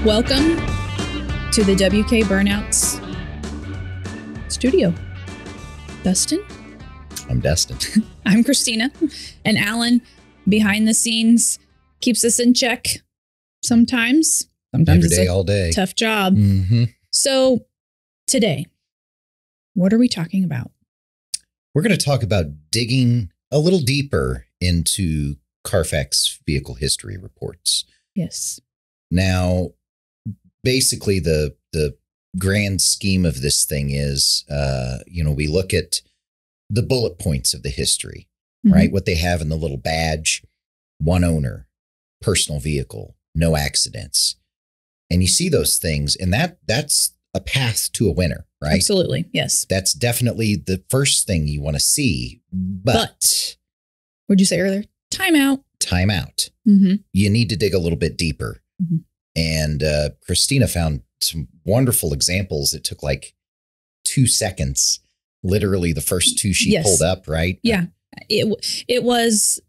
Welcome to the WK Burnouts studio. Dustin? I'm Dustin. I'm Christina. And Alan, behind the scenes, keeps us in check sometimes. Sometimes Every day, all day. Tough job. Mm-hmm. So today, what are we talking about? We're going to talk about digging a little deeper into CARFAX vehicle history reports. Yes. Now, basically, the grand scheme of this thing is, we look at the bullet points of the history, right? What they have in the little badge: one owner, personal vehicle, no accidents. And you see those things, and that's a path to a winner, right? Absolutely. Yes. That's definitely the first thing you want to see. But what'd you say earlier? Time out. Time out. Mm-hmm. You need to dig a little bit deeper. Mm-hmm. And Christina found some wonderful examples. It took like 2 seconds, literally the first two she pulled up, right? Yeah. It was,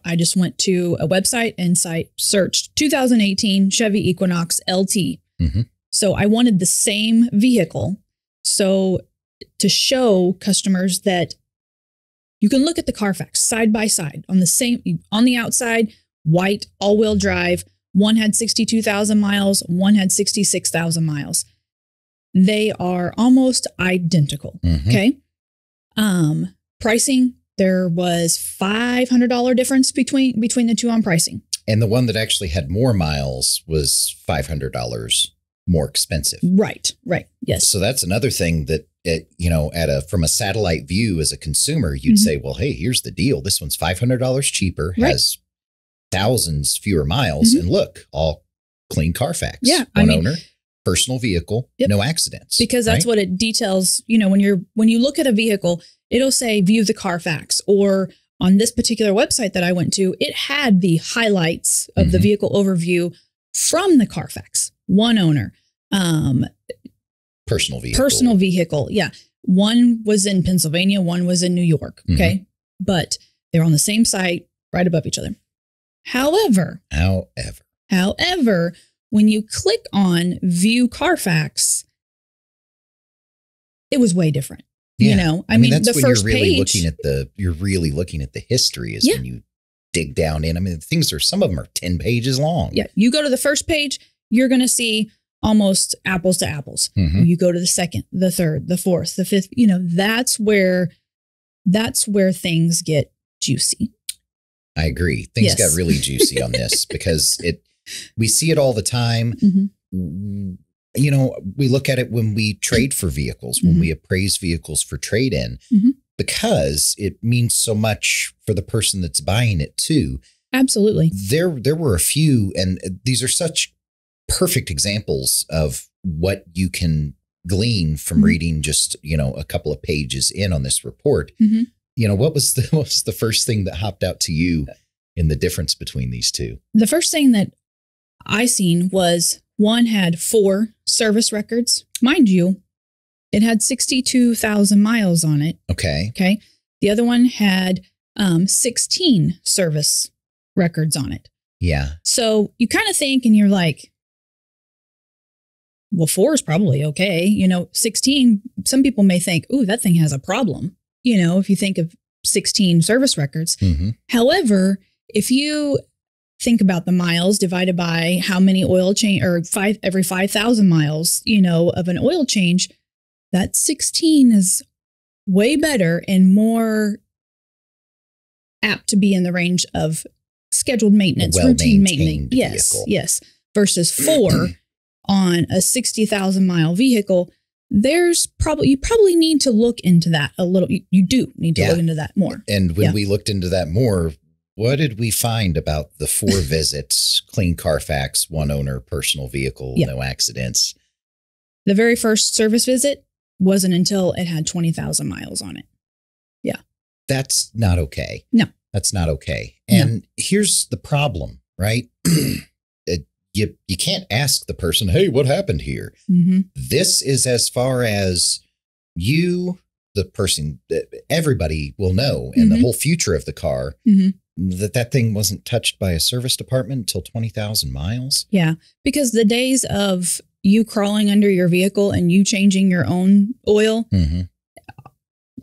I just went to a website and searched 2018 Chevy Equinox LT. Mm-hmm. So I wanted the same vehicle. So to show customers that you can look at the CARFAX side by side on the outside, white, all-wheel drive. One had 62,000 miles. One had 66,000 miles. They are almost identical. Mm-hmm. Okay. Pricing, there was $500 difference between the two on pricing. And the one that actually had more miles was $500 more expensive. Right. Yes. So that's another thing that, from a satellite view as a consumer, you'd say, well, hey, here's the deal. This one's $500 cheaper, has thousands fewer miles, and look, all clean CARFAX. Yeah. One owner, personal vehicle, no accidents. Because that's what it details. When you look at a vehicle, it'll say view the CARFAX, or on this particular website that I went to, it had the highlights of the vehicle overview from the CARFAX. One owner, personal vehicle. Yeah. One was in Pennsylvania. One was in New York. Okay. But they're on the same site right above each other. However, when you click on view CARFAX, it was way different. Yeah. I mean, that's the when first you're really page, you're really looking at the history is when you dig down in. I mean, some of them are 10 pages long. Yeah. You go to the first page, you're going to see almost apples to apples. You go to the second, the third, the fourth, the fifth, that's where things get juicy. I agree. Things got really juicy on this because we see it all the time. We look at it when we trade for vehicles, when we appraise vehicles for trade-in, because it means so much for the person that's buying it too. Absolutely. There were a few, and these are such perfect examples of what you can glean from reading just, a couple of pages in on this report. What was the first thing that hopped out to you in the difference between these two? The first thing that I seen was one had 4 service records. Mind you, it had 62,000 miles on it. Okay. The other one had 16 service records on it. Yeah. So you kind of think, and you're like, well, 4 is probably okay. 16, some people may think, ooh, that thing has a problem. If you think of 16 service records. However, if you think about the miles divided by how many oil change, or every 5,000 miles, of an oil change, that 16 is way better and more apt to be in the range of scheduled maintenance, routine maintenance. Yes. Versus 4 on a 60,000 mile vehicle. You probably need to look into that a little. You do need to look into that more. And when we looked into that more, what did we find about the 4 visits, clean CARFAX, one owner, personal vehicle, no accidents? The very first service visit wasn't until it had 20,000 miles on it. Yeah. That's not okay. No. That's not okay. And here's the problem, right? You can't ask the person, hey, what happened here? This is as far as you, the person, everybody will know, and the whole future of the car that thing wasn't touched by a service department until 20,000 miles. Yeah. Because the days of you crawling under your vehicle and you changing your own oil,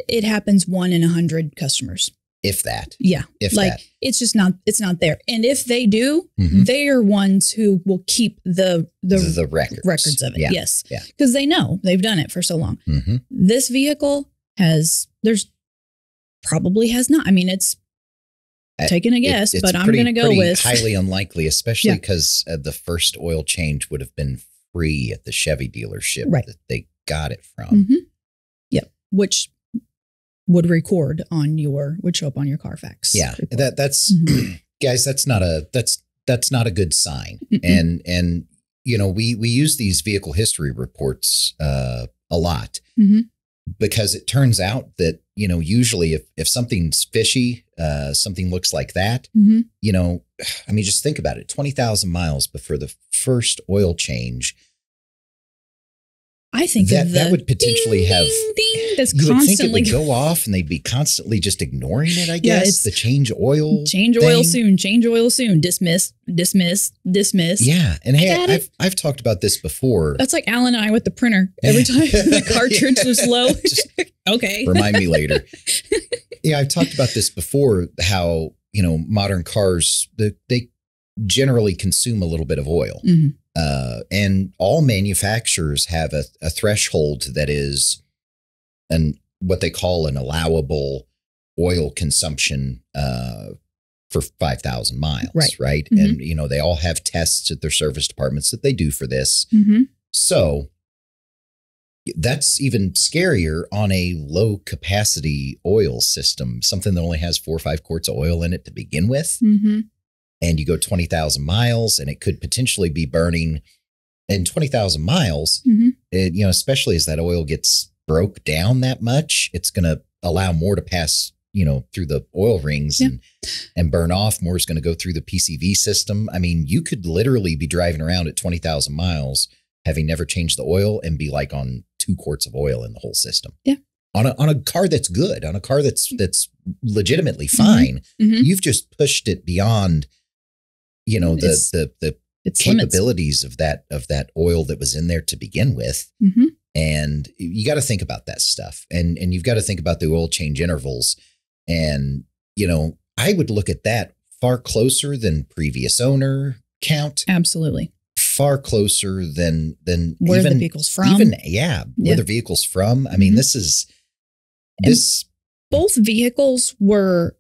it happens 1 in 100 customers. If that. Yeah. If like that. it's just not, it's not there. And if they do, they are ones who will keep the records of it. Yeah. Yes. Yeah. Because they know they've done it for so long. This vehicle probably has not. I mean, it's taking a guess, but I'm going to go with highly unlikely, especially because the first oil change would have been free at the Chevy dealership that they got it from. Yep. Which would show up on your CARFAX. Yeah. Report. That's guys, that's not a good sign. And you know, we use these vehicle history reports a lot because it turns out that, you know, usually if something's fishy, something looks like that, you know, I mean, just think about it. 20,000 miles before the first oil change. I think that would potentially have that's you constantly would think it would go off and they'd be constantly just ignoring it. I guess the change oil soon, change oil soon, dismiss. Yeah, and hey, I've talked about this before. That's like Alan and I with the printer. Every time the cartridge was low, okay, remind me later. Yeah, I've talked about this before. How, you know, modern cars they generally consume a little bit of oil. And all manufacturers have a threshold that is what they call an allowable oil consumption for 5,000 miles, right? And, you know, they all have tests at their service departments that they do for this. So that's even scarier on a low capacity oil system, something that only has 4 or 5 quarts of oil in it to begin with. And you go 20,000 miles and it could potentially be burning in 20,000 miles, it, you know, especially as that oil gets broke down that much, it's going to allow more to pass, you know, through the oil rings and burn off. More is going to go through the PCV system. I mean, you could literally be driving around at 20,000 miles, having never changed the oil and be like on 2 quarts of oil in the whole system. Yeah. On a car that's good, on a car that's legitimately fine, you've just pushed it beyond, you know, the capabilities of that oil that was in there to begin with. And you got to think about that stuff. And you've got to think about the oil change intervals. And, you know, I would look at that far closer than previous owner count. Absolutely. Far closer than where the vehicle's from. Where the vehicle's from. I mean, both vehicles were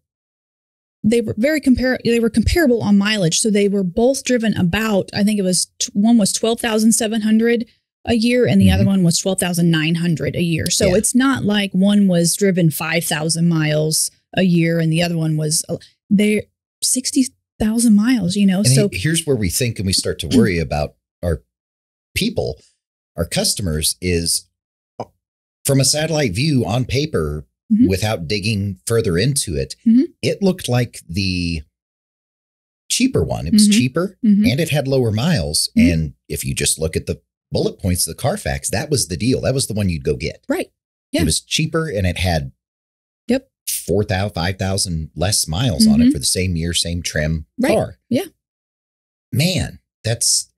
very comparable on mileage. So they were both driven about, I think it was, one was 12,700 a year and the other one was 12,900 a year. So it's not like one was driven 5,000 miles a year and the other one was 60,000 miles, you know. And so here's where we think and we start to worry about our people, our customers, is from a satellite view on paper, without digging further into it, it looked like the cheaper one. It was cheaper and it had lower miles. And if you just look at the bullet points of the CARFAX, that was the deal. That was the one you'd go get. Right. Yeah. It was cheaper and it had 4,000, 5,000 less miles on it for the same year, same trim car. Yeah. Man,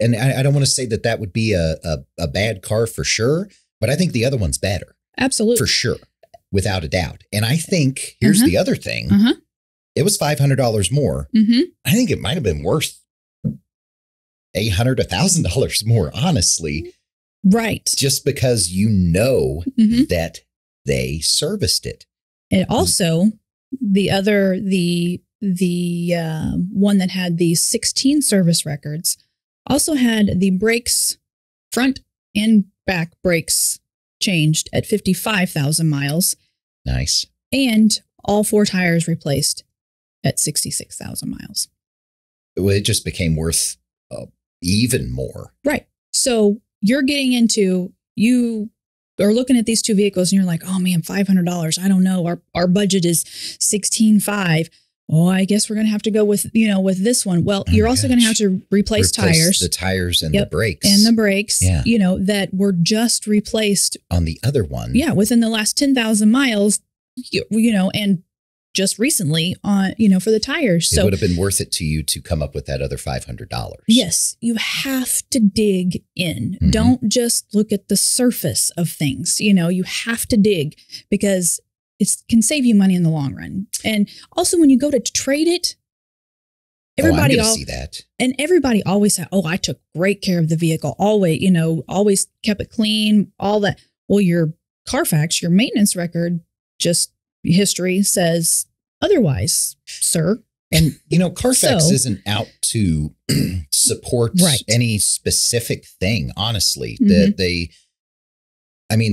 and I don't want to say that would be a bad car for sure, but I think the other one's better. Absolutely. For sure. Without a doubt. And I think here's the other thing. It was $500 more. I think it might have been worth $800, $1,000 more, honestly. Right. Just because you know that they serviced it. And also the one that had the 16 service records also had the brakes, front and back brakes, changed at 55,000 miles. Nice. And all 4 tires replaced at 66,000 miles. It just became worth even more. Right. So you're getting into, you are looking at these 2 vehicles and you're like, oh man, $500. I don't know. Our budget is $16,500. Oh, I guess we're going to have to go with this one. Well, you're also going to have to replace tires. The tires and the brakes. And the brakes, that were just replaced. On the other one. Yeah, within the last 10,000 miles, and just recently on, for the tires. It So would have been worth it to you to come up with that other $500. yes, you have to dig in. Mhm. Don't just look at the surface of things. You have to dig because it can save you money in the long run. And also when you go to trade it, everybody see that. And everybody always said, "Oh, I took great care of the vehicle. Always kept it clean, all that." Well, your CARFAX, your maintenance record, just history says otherwise, sir. And, CARFAX So- isn't out to support Right. any specific thing, honestly. Mhm. That they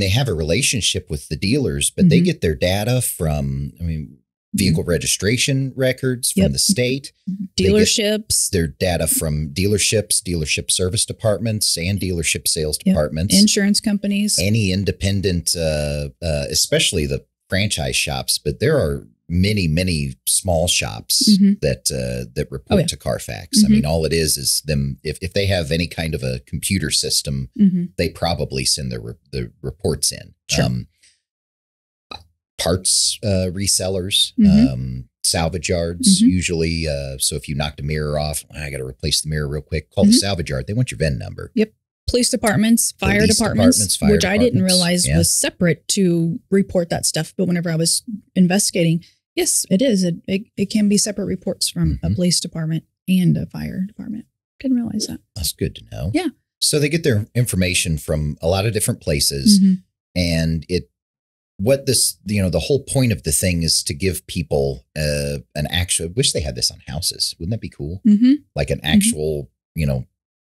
have a relationship with the dealers, but they Mhm. get their data from, vehicle registration records from Yep. the state. Dealerships, Their data from dealership service departments, and dealership sales Yep. departments. insurance companies. Any independent, especially the franchise shops, but there are many, many small shops Mhm. that report yeah. to CARFAX. Mhm. All it is them, if they have any kind of a computer system, Mhm. they probably send the reports in. Sure. Parts resellers, Mhm. salvage yards, Mhm. usually. So if you knocked a mirror off, I got to replace the mirror real quick. Call the Mhm. salvage yard. They want your VIN number. Police departments, fire Police departments, departments, fire which I didn't departments, realize yeah. was separate to report that stuff. But whenever I was investigating, yes, it is. It can be separate reports from a Mhm. police department and a fire department. Didn't realize that. That's good to know. Yeah. So they get their information from a lot of different places, Mhm. and the whole point of the thing is to give people an actual. I wish they had this on houses. Wouldn't that be cool? Mhm. Like an actual,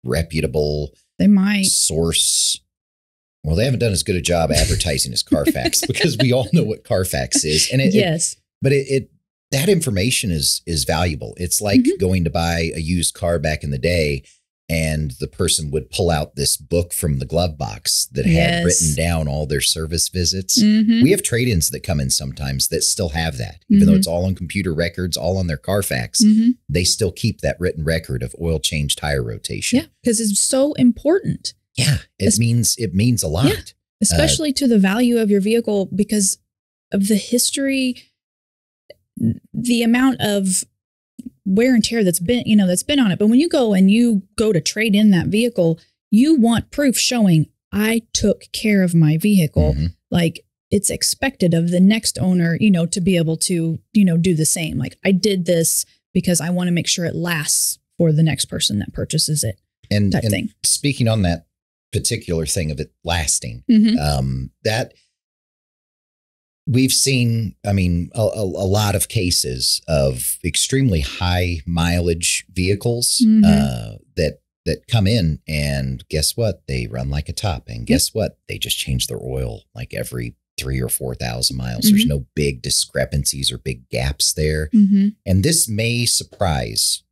reputable They might. source. Well, they haven't done as good a job advertising as CARFAX because we all know what CARFAX is, and Yes. but that information is valuable. It's like Mhm. going to buy a used car back in the day, and the person would pull out this book from the glove box that had Yes. written down all their service visits. Mhm. We have trade-ins that come in sometimes that still have that, even though Mhm. it's all on computer records, all on their CARFAX. Mhm. They still keep that written record of oil change, tire rotation. Yeah, because it's so important, Yeah, it means a lot. Yeah. especially to the value of your vehicle because of the history, the amount of wear and tear that's been on it. But when you go to trade in that vehicle, you want proof showing I took care of my vehicle. Mhm. Like it's expected of the next owner, to be able to, do the same. Like I did this because I want to make sure it lasts for the next person that purchases it. And Type thing. speaking on that particular thing of it lasting, Mhm. that we've seen, a lot of cases of extremely high mileage vehicles Mhm. that come in, and guess what? They run like a top, and guess what? They just change their oil like every 3,000 or 4,000 miles. There's Mhm. no big discrepancies or big gaps there. Mhm. And this may surprise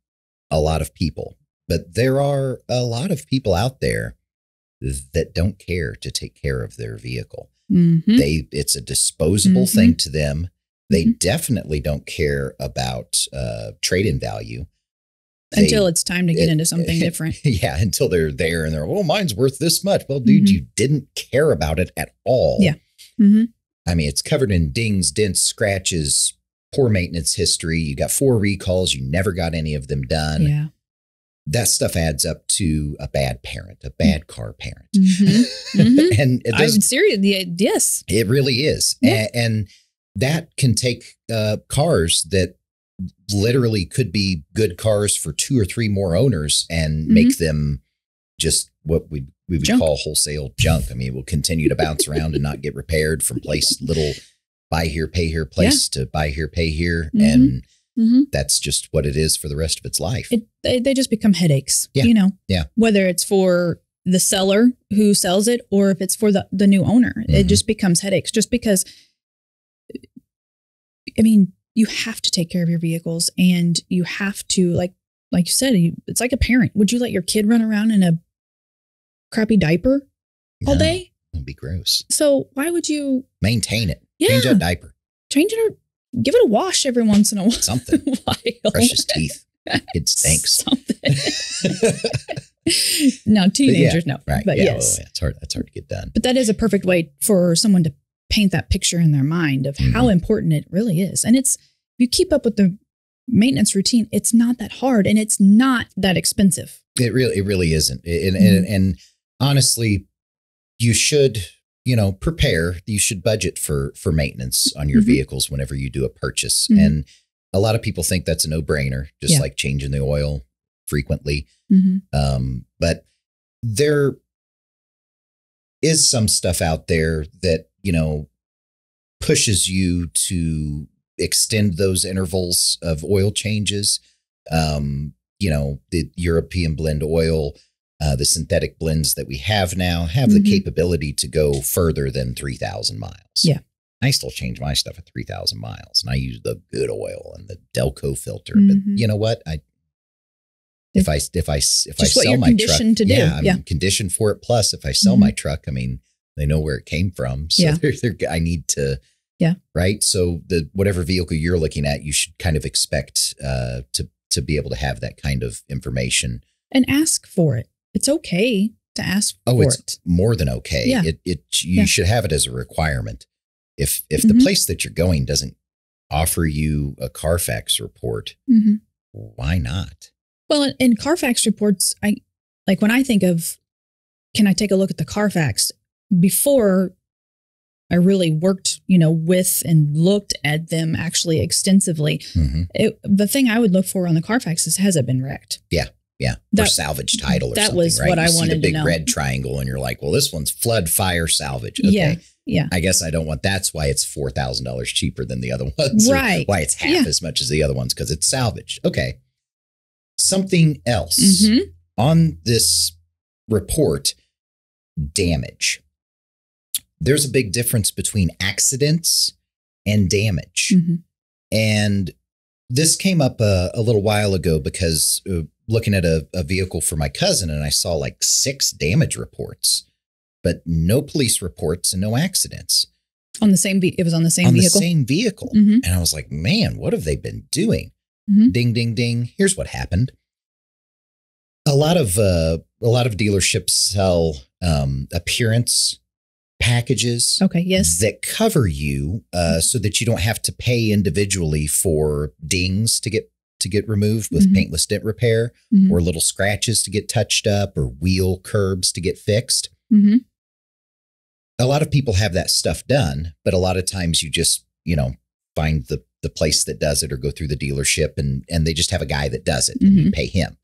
a lot of people, but there are a lot of people out there that don't care to take care of their vehicle. Mhm. It's a disposable Mhm. thing to them. They Mhm. definitely don't care about trade-in value. Until it's time to get into something different. Yeah, until they're there and they're, oh, mine's worth this much. Well, dude, Mhm. you didn't care about it at all. Yeah. Mhm. It's covered in dings, dents, scratches, poor maintenance history. You got 4 recalls. You never got any of them done. Yeah. That stuff adds up to a bad parent, a bad car parent. Mhm. Mhm. And it I'm doesn't. serious. Yes. It really is. Yeah. And that can take cars that literally could be good cars for 2 or 3 more owners and make them just what we would Junk. call wholesale junk. It will continue to bounce around and not get repaired from little buy here, pay here place to buy here, pay here. Mhm. And Mhm. that's just what it is for the rest of its life. They just become headaches. Yeah. Yeah. Whether it's for the seller who sells it or if it's for the new owner, it Mhm. just becomes headaches just because, you have to take care of your vehicles and you have to, like you said, it's like a parent. Would you let your kid run around in a crappy diaper all No, day? It'd be gross. So why would you Maintain it. Yeah. Change that diaper. change it or give it a wash every once in a while? Something. Brush his teeth. It stinks. Something. No, teenagers, no. Right. But yeah, yes. It's hard. That's hard to get done. But that is a perfect way for someone to paint that picture in their mind of how important it really is. And it's you keep up with the maintenance routine, it's not that hard and it's not that expensive. It really isn't. And honestly, you should, prepare. You should budget for maintenance on your vehicles whenever you do a purchase. And a lot of people think that's a no-brainer, just like changing the oil frequently. But there is some stuff out there that, pushes you to extend those intervals of oil changes. The European blend oil, the synthetic blends that we have now have the capability to go further than 3,000 miles. Yeah. I still change my stuff at 3,000 miles and I use the good oil and the Delco filter. But you know what? If I sell my truck, I'm conditioned for it. Plus, if I sell my truck, I mean, they know where it came from. So I need to, right. So whatever vehicle you're looking at, you should kind of expect to be able to have that kind of information and ask for it. It's okay to ask for it. It's more than okay. Yeah. You should have it as a requirement. If the place that you're going doesn't offer you a CARFAX report, why not? Well, in CARFAX reports, when I think of, can I take a look at the CARFAX before I really worked, with and looked at them actually extensively. The thing I would look for on the CARFAX is, has it been wrecked? Yeah. Or salvage title or that something, was right? what you I see wanted the big to know. red triangle and you're like, well, this one's flood, fire, salvage. Okay. Yeah. I guess I don't want, that's why it's $4,000 cheaper than the other ones. Right. Why it's half as much as the other ones, because it's salvaged. Okay. Something else on this report, damage. There's a big difference between accidents and damage. And this came up a little while ago because looking at a vehicle for my cousin, and I saw like 6 damage reports, but no police reports and no accidents. On the same, it was on the same vehicle? On the same vehicle. And I was like, man, what have they been doing? Ding, ding, ding. Here's what happened. A lot of dealerships sell appearance packages. Okay. Yes. That cover you so that you don't have to pay individually for dings to get removed with paintless dent repair, or little scratches to get touched up, or wheel curbs to get fixed. A lot of people have that stuff done, but a lot of times you just, find the place that does it or go through the dealership and they just have a guy that does it and you pay him.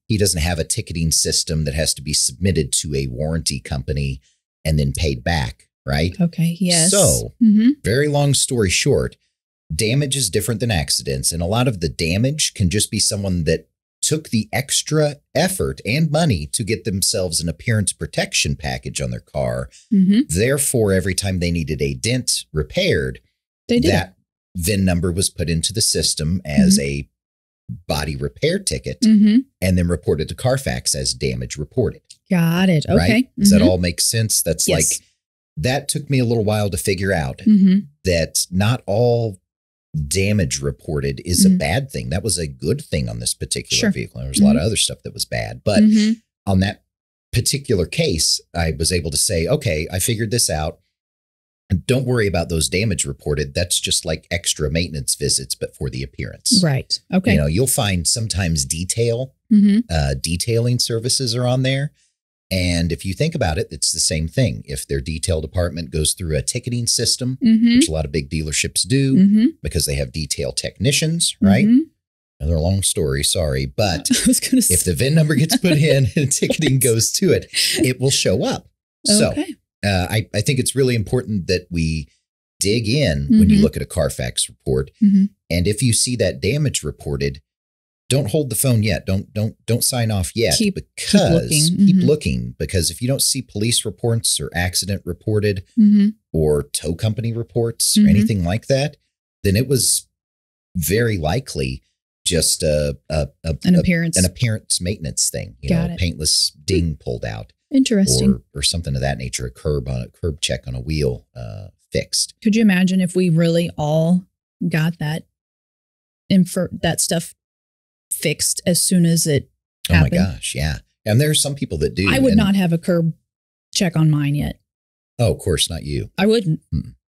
He doesn't have a ticketing system that has to be submitted to a warranty company and then paid back, right? Okay, yes. So, very long story short, damage is different than accidents. And a lot of the damage can just be someone that took the extra effort and money to get themselves an appearance protection package on their car. Therefore, every time they needed a dent repaired, that VIN number was put into the system as a body repair ticket and then reported to CARFAX as damage reported. Got it. Okay. Right? Does that all make sense? That's like, that took me a little while to figure out that not all damage reported is a bad thing. That was a good thing on this particular vehicle. There was a lot of other stuff that was bad, but on that particular case, I was able to say, okay, I figured this out. Don't worry about those damage reported. That's just like extra maintenance visits, but for the appearance. Right. Okay. You'll find sometimes detailing services are on there. And if you think about it, it's the same thing. If their detail department goes through a ticketing system, which a lot of big dealerships do because they have detail technicians, right? Another long story, sorry. But if the VIN number gets put in and ticketing goes to it, it will show up. So I think it's really important that we dig in when you look at a CARFAX report. And if you see that damage reported, don't hold the phone yet. Don't sign off yet. Keep looking. Because if you don't see police reports or accident reported or tow company reports or anything like that, then it was very likely just an appearance maintenance thing. Paintless ding pulled out. Interesting. Or something of that nature. A curb check on a wheel fixed. Could you imagine if we really all got that stuff fixed as soon as it happened? Oh my gosh, yeah. And there are some people that do. I would not have a curb check on mine yet. Oh, of course, not you. I wouldn't.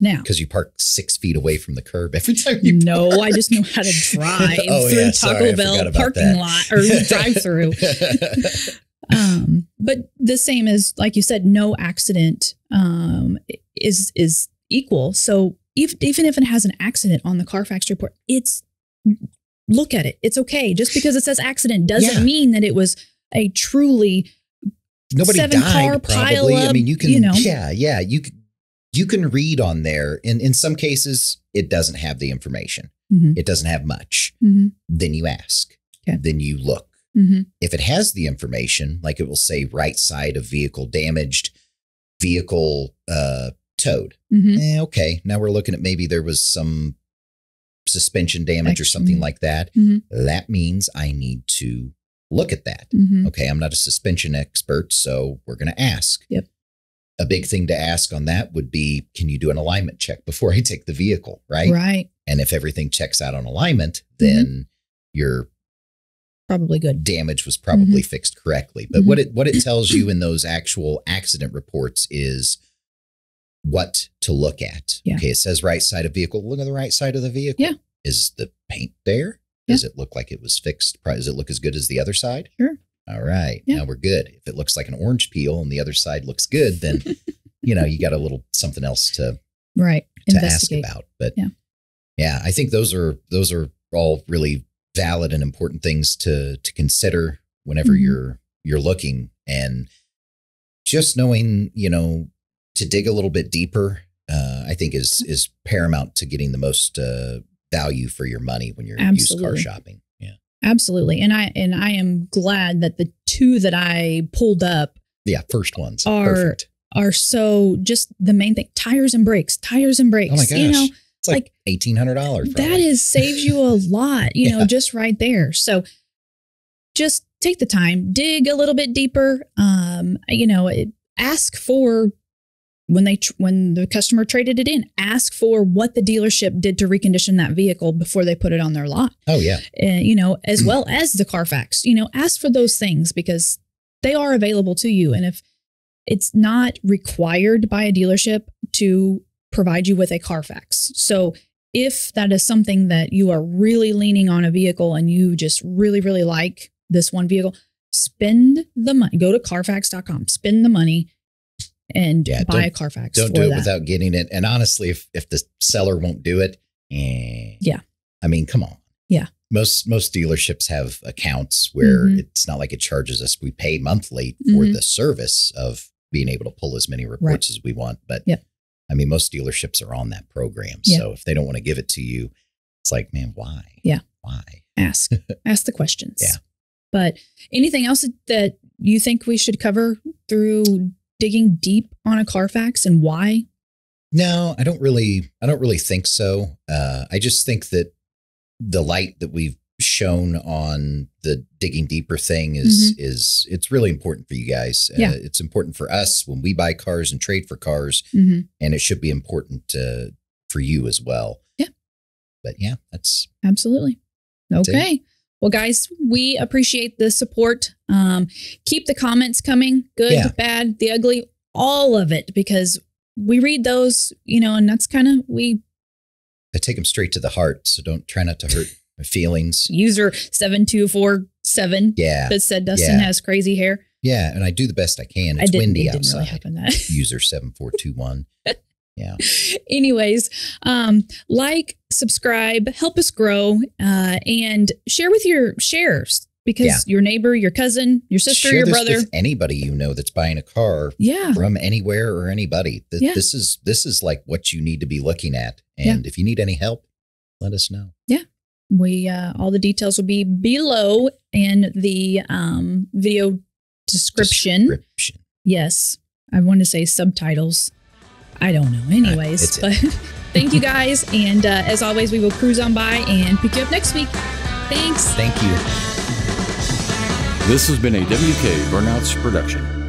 Now, because you park 6 feet away from the curb every time you no, I just know how to drive through Taco Bell parking lot or drive-through. But the same as, like you said, no accident is equal. So even if it has an accident on the CARFAX report, look at it. It's okay. Just because it says accident doesn't mean that it was a truly nobody 7-car died, pile probably. up. I mean, you can, you can read on there. In some cases, it doesn't have the information. Mm-hmm. It doesn't have much. Mm-hmm. Then you ask. Okay. Then you look. Mm-hmm. If it has the information, like it will say right side of vehicle damaged, vehicle towed. Mm-hmm. Okay, now we're looking at maybe there was some suspension damage or something like that. Mm-hmm. That means I need to look at that. Mm-hmm. Okay, I'm not a suspension expert, so we're going to ask. Yep. A big thing to ask on that would be, can you do an alignment check before I take the vehicle, right? Right. And if everything checks out on alignment, then you're probably good. Damage was probably fixed correctly. But what it tells you in those actual accident reports is what to look at. Yeah. Okay, it says right side of vehicle. Look at the right side of the vehicle. Yeah. Is the paint there? Yeah. Does it look like it was fixed? Does it look as good as the other side? Sure. All right. Yeah. Now we're good. If it looks like an orange peel and the other side looks good, then you got a little something else to ask about. But yeah, I think those are all really valid and important things to consider whenever you're looking, and just knowing, to dig a little bit deeper, I think is paramount to getting the most value for your money when you're used car shopping. Yeah, absolutely. And I am glad that the two that I pulled up, first ones are so just the main thing: tires and brakes. Oh my gosh. It's like $1,800. That saves you a lot, just right there. So just take the time, dig a little bit deeper. Ask for when the customer traded it in, ask for what the dealership did to recondition that vehicle before they put it on their lot. Oh yeah. As well as the CARFAX, ask for those things because they are available to you. And if it's not required by a dealership to provide you with a CARFAX. So if that is something that you are really leaning on a vehicle and you just really, really like this one vehicle, spend the money, go to CARFAX.com, spend the money and buy a CARFAX. Don't do it without getting it. And honestly, if the seller won't do it, I mean, come on. Yeah. Most dealerships have accounts where it's not like it charges us. We pay monthly for the service of being able to pull as many reports as we want. But I mean, most dealerships are on that program. So if they don't want to give it to you, it's like, man, why? Yeah. Why? Ask the questions. Yeah. But anything else that you think we should cover through digging deep on a CARFAX and why? No, I don't really think so. I just think that the light that we've shown on the digging deeper thing is it's really important for you guys. It's important for us when we buy cars and trade for cars, and it should be important for you as well. Yeah. But that's absolutely okay. Well, guys, we appreciate the support. Keep the comments coming, good, bad, the ugly, all of it, because we read those, and that's kind of I take them straight to the heart. So try not to hurt my feelings. User 7247 that said Dustin has crazy hair. Yeah, and I do the best I can. It's windy outside. Didn't really happen that. User 7421. Yeah. Anyways, like, subscribe, help us grow, and share with your shares, because your neighbor, your cousin, your sister, share your this brother, with anybody that's buying a car from anywhere or anybody. This is like what you need to be looking at. And if you need any help, let us know. Yeah. We all the details will be below in the video description. Yes. I want to say subtitles. I don't know. Anyways, but thank you guys. And as always, we will cruise on by and pick you up next week. Thanks. Thank you. This has been a WK Burnouts production.